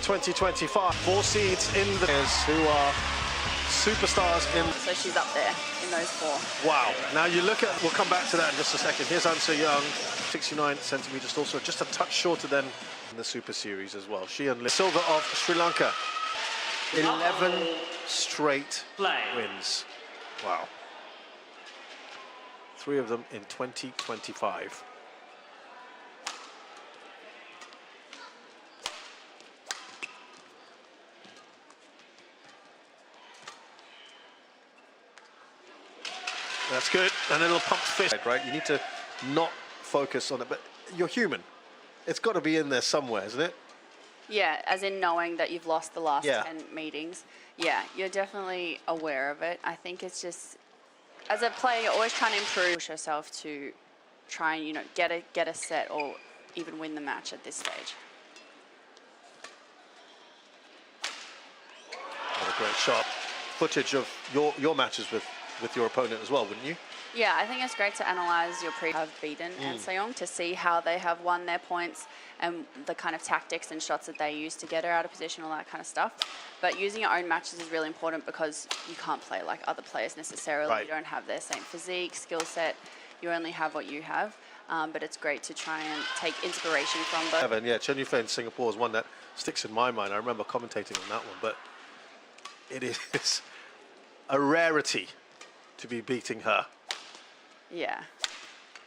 2025. 4 seeds in the who are superstars in. So she's up there in those 4. Wow. Now you look at, we'll come back to that in just a second. Here's An Se-young, 69 centimeters, also just a touch shorter than in the Super Series as well. She and silver of Sri Lanka. 11 straight wins. Wow. 3 of them in 2025. That's good, and a little pumped fist, right? You need to not focus on it, but you're human. It's got to be in there somewhere, isn't it? Yeah, as in knowing that you've lost the last 10 meetings. Yeah, you're definitely aware of it. I think it's just, as a player, you're always trying to improve, push yourself to try and, you know, get a set or even win the match at this stage. What a great shot. Footage of your matches with your opponent as well, wouldn't you? Yeah, I think it's great to analyse your have beaten An Se-young to see how they have won their points and the kind of tactics and shots that they use to get her out of position, all that kind of stuff. But using your own matches is really important because you can't play like other players necessarily. Right. You don't have their same physique, skill set. You only have what you have. But it's great to try and take inspiration from both. Yeah, Chen Yufei in Singapore is one that sticks in my mind. I remember commentating on that one, but it is a rarity to be beating her. Yeah.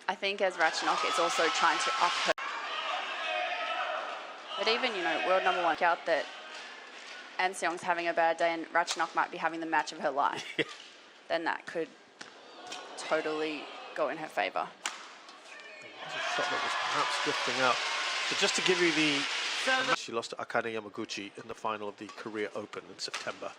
I think as Ratchanok, it's also trying to up her. But even, you know, world number 1 out that An Se-young's having a bad day and Ratchanok might be having the match of her life, then that could totally go in her favour. There's a shot that was perhaps drifting out. So just to give you the... She lost to Akane Yamaguchi in the final of the Korea Open in September.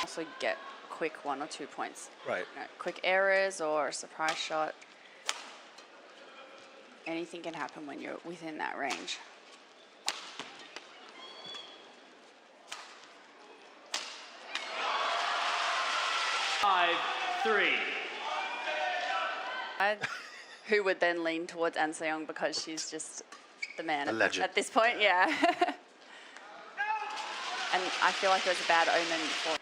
Also get quick 1 or 2 points. Right. You know, quick errors or a surprise shot. Anything can happen when you're within that range. Five, 3. Who would then lean towards An Se-young because she's just the man at this point, yeah. And I feel like it was a bad omen for...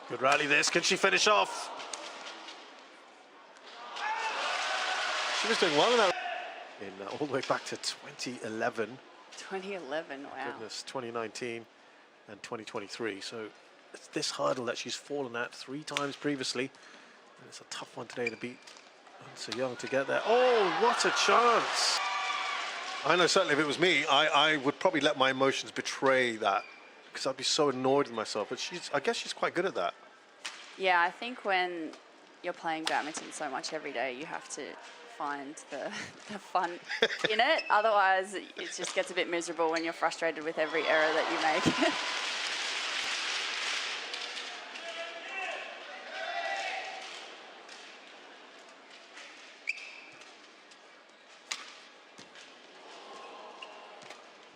Good rally this. Can she finish off? She was doing well in that. All the way back to 2011. 2011, wow. Goodness, 2019 and 2023. So it's this hurdle that she's fallen at 3 times previously. And it's a tough one today to beat An Se-young to get there. Oh, what a chance. I know certainly if it was me, I would probably let my emotions betray that because I'd be so annoyed with myself. But I guess she's quite good at that. Yeah, I think when you're playing badminton so much every day, you have to find the fun in it. Otherwise, it just gets a bit miserable when you're frustrated with every error that you make.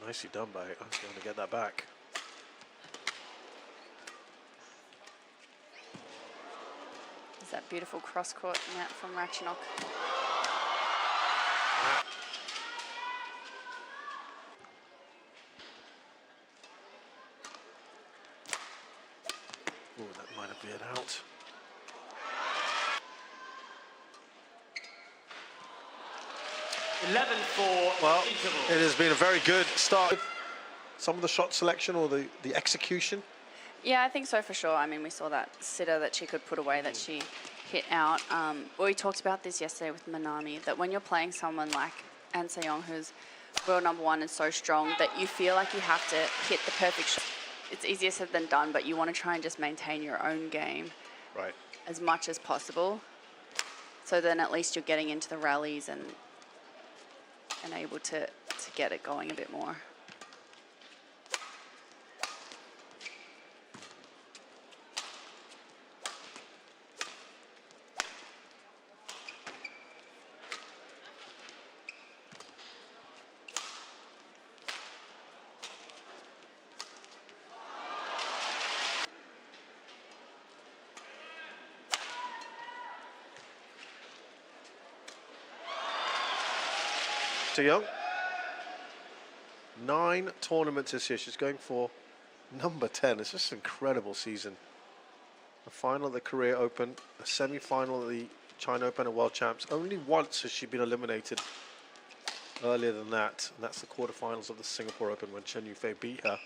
Nicely done by An Se-young to get that back. There's that beautiful cross-court net from Ratchanok. Oh, that might have been out. Well, it has been a very good start. Some of the shot selection or the execution. Yeah, I think so for sure. I mean, we saw that sitter that she could put away that she hit out. We talked about this yesterday with Manami, that when you're playing someone like An Se-young, who's world number 1 and so strong, that you feel like you have to hit the perfect shot. It's easier said than done, but you want to try and just maintain your own game as much as possible. So then at least you're getting into the rallies and able to get it going a bit more. Young. 9 tournaments this year. She's going for number 10. It's just an incredible season. The final of the Korea Open, the semi-final of the China Open and World Champs. Only once has she been eliminated earlier than that, and that's the quarterfinals of the Singapore Open when Chen Yufei beat her.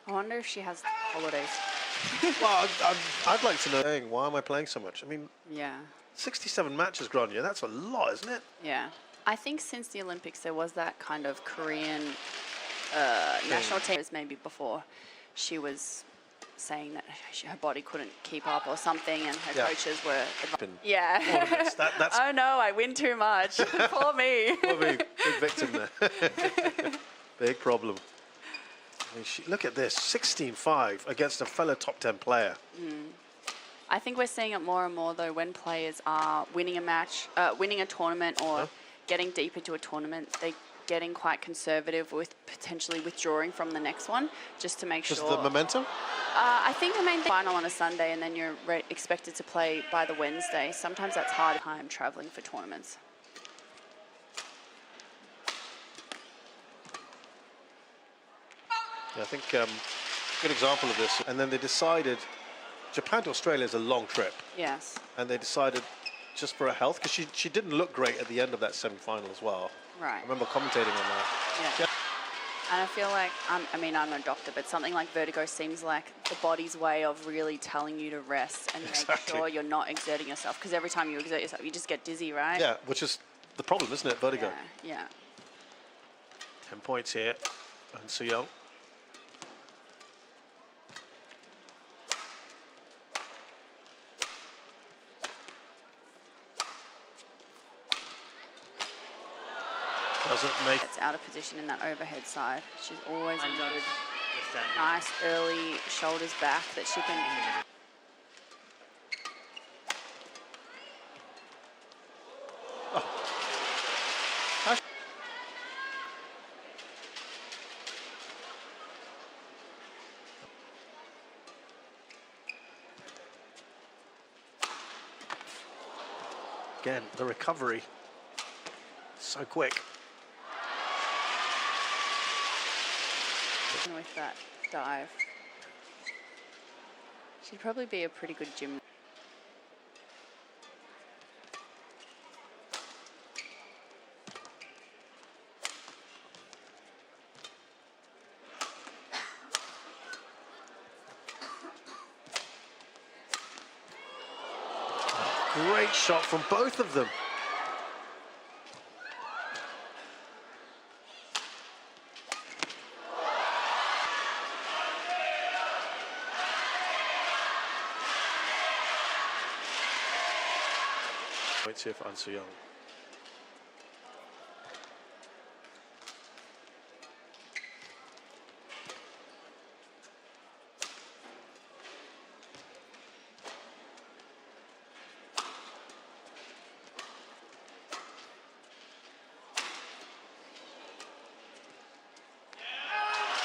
I wonder if she has holidays. Well, I'd like to know, why am I playing so much? I mean, Yeah. 67 matches, Grania, that's a lot, isn't it? Yeah. I think since the Olympics there was that kind of Korean national team, maybe before she was saying that her body couldn't keep up or something, and her coaches were yeah. That's Oh no, I win too much. Poor me. Poor me. Big victim there. Big problem. I mean, look at this, 16-5 against a fellow top 10 player. I think we're seeing it more and more though when players are winning a match, winning a tournament, or getting deep into a tournament. They're getting quite conservative with potentially withdrawing from the next one just to make sure. Just the momentum? I think the main thing, final on a Sunday and then you're expected to play by the Wednesday. Sometimes that's hard time traveling for tournaments. Yeah, I think good example of this. And then they decided, Japan to Australia is a long trip. Yes. And they decided just for her health, because she didn't look great at the end of that semi-final as well. Right. I remember commentating on that. Yeah. And I feel like, I mean, I'm a doctor, but something like vertigo seems like the body's way of really telling you to rest and make sure you're not exerting yourself. Because every time you exert yourself, you just get dizzy, right? Yeah, which is the problem, isn't it? Vertigo. Yeah. 10 points here. And Young. Doesn't make It's out of position in that overhead side. She's always I'm done. good. Just stand. Nice early shoulders back that she can. Again, the recovery, so quick. With that dive. She'd probably be a pretty good gym. Great shot from both of them. Points here for Young.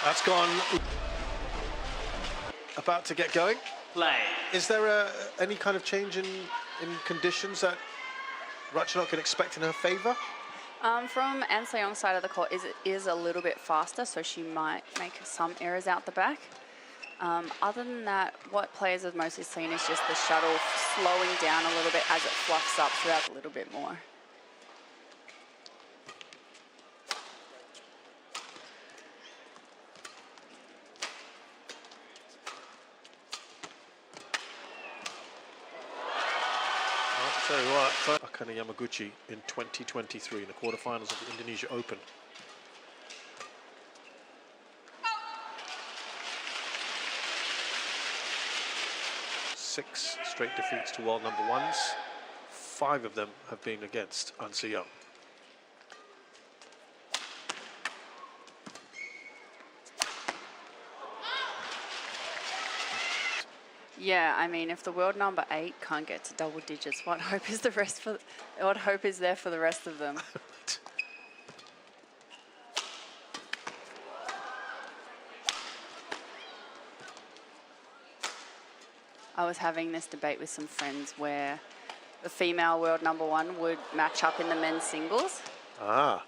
That's gone. About to get going. Play. Is there any kind of change in conditions that Ratchanok can expect in her favour? From An Se-young's side of the court, is a little bit faster, so she might make some errors out the back. Other than that, what players have mostly seen is just the shuttle slowing down a little bit as it fluffs up throughout a little bit more. Tell you what, Akane Yamaguchi in 2023 in the quarterfinals of the Indonesia Open. Six straight defeats to world number ones. 5 of them have been against An Se-young. Yeah, I mean, if the world number 8 can't get to double digits, what hope is there for the rest of them? I was having this debate with some friends where the female world #1 would match up in the men's singles. Ah,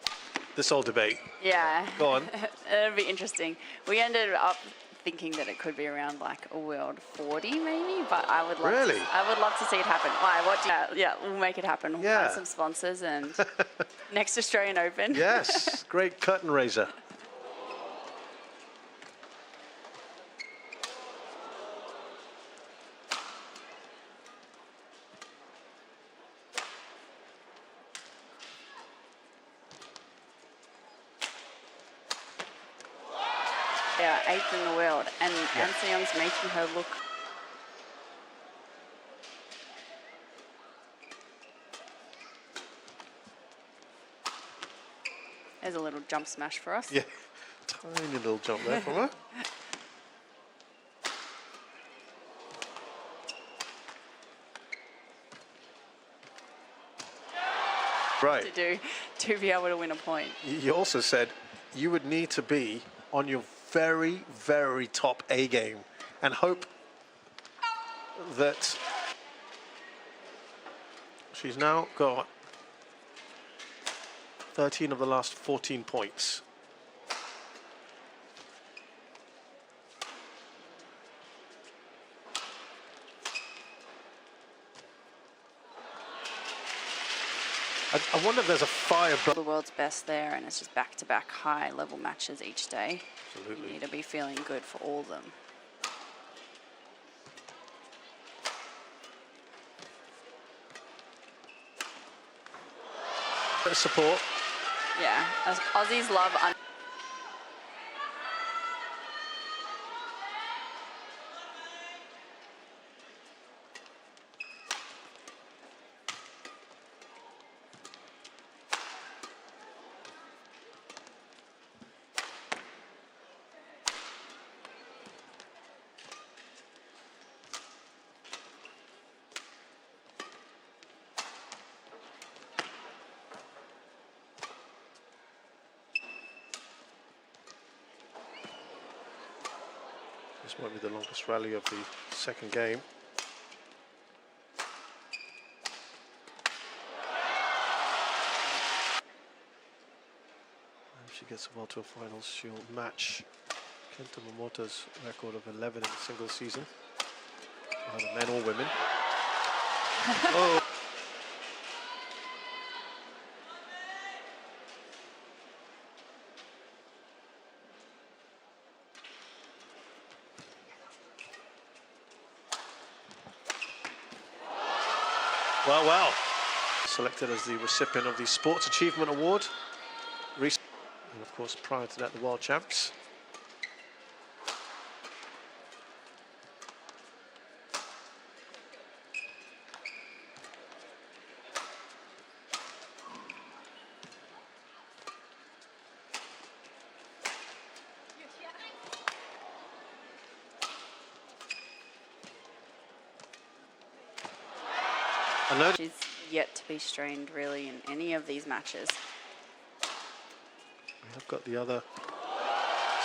this whole debate. Yeah. Go on. It'd be interesting. We ended up thinking that it could be around like a world 40 maybe, but I would love Really? I would love to see it happen. Why? What do you, yeah, we'll make it happen. We'll Yeah. find some sponsors and next Australian Open. Yes, great curtain raiser. Yeah, 8th in the world, and An Se-young's making her look. There's a little jump smash for us. Yeah, tiny little jump there from her. Right. To be able to win a point. You also said you would need to be on your very, very top A game and hope that she's now got 13 of the last 14 points. I wonder if there's a fire. The world's best there, and it's just back-to-back high-level matches each day. Absolutely. You need to be feeling good for all of them. Bit of support. Yeah, Aussies love. This might be the longest rally of the second game. If she gets the World Tour Finals, she'll match Kenta Momota's record of 11 in a single season, either men or women. Oh. Well, well. Selected as the recipient of the Sports Achievement Award. And of course, prior to that, the World Champs. I know She's yet to be strained really in any of these matches. I've got the other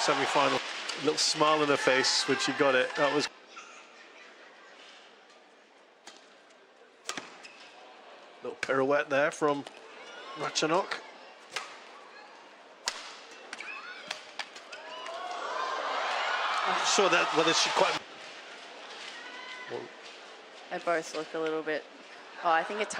semi-final. Little smile on her face when she got it. That was little pirouette there from Ratchanok. I'm sure that whether she quite. Well, They both look a little bit. Oh, I think it's.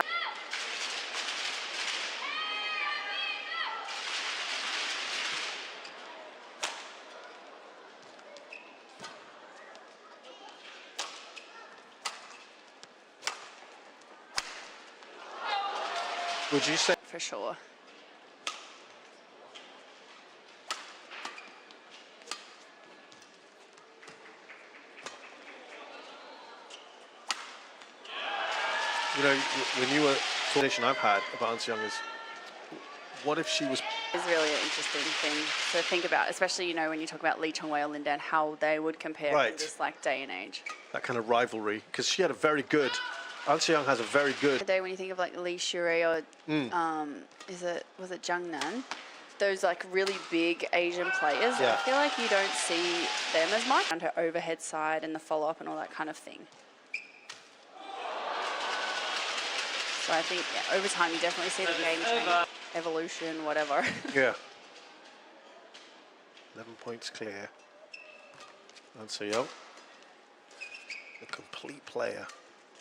would you say? For sure. You know, when you were conversation I've had about An Se-young is, what if she was? It's really an interesting thing to think about, especially, you know, when you talk about Lee Chong-wei or Lin Dan, how they would compare Right. in this like day and age. That kind of rivalry, because she had a very good. An Se-young has a very good. Today, when you think of like Lee Shure or was it Zhang Nan? Those like really big Asian players, Yeah. I feel like you don't see them as much. And her overhead side and the follow-up and all that kind of thing. So I think over time you definitely see the game change, evolution, whatever. Yeah. 11 points clear. And So-young, a complete player,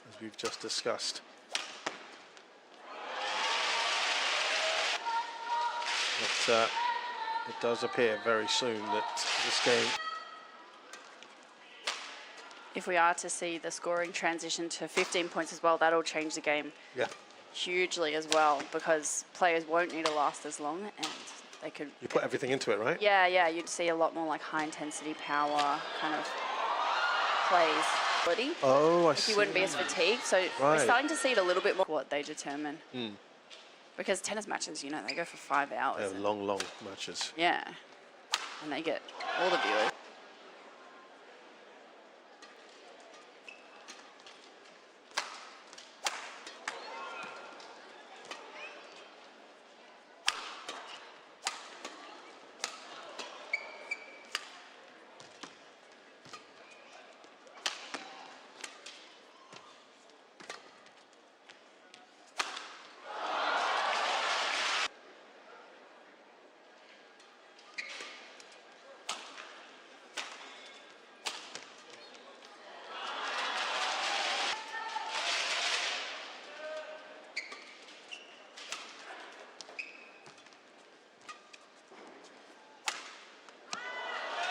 as we've just discussed. But it does appear very soon that this game... If we are to see the scoring transition to 15 points as well, that'll change the game hugely as well, because players won't need to last as long and they could... You put everything into it, right? Yeah, you'd see a lot more like high intensity power kind of plays. Oh, I see. You wouldn't be as fatigued, so we're starting to see it a little bit more what they determine. Because tennis matches, you know, they go for 5 hours. They're long, long matches. Yeah, and they get all the viewers.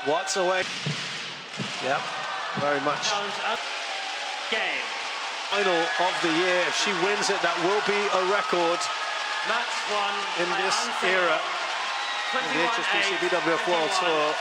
Watts away. Yep, very much. Game. Final of the year. If she wins it, that will be a record Match 1 in this era. The HSBC BWF World Tour.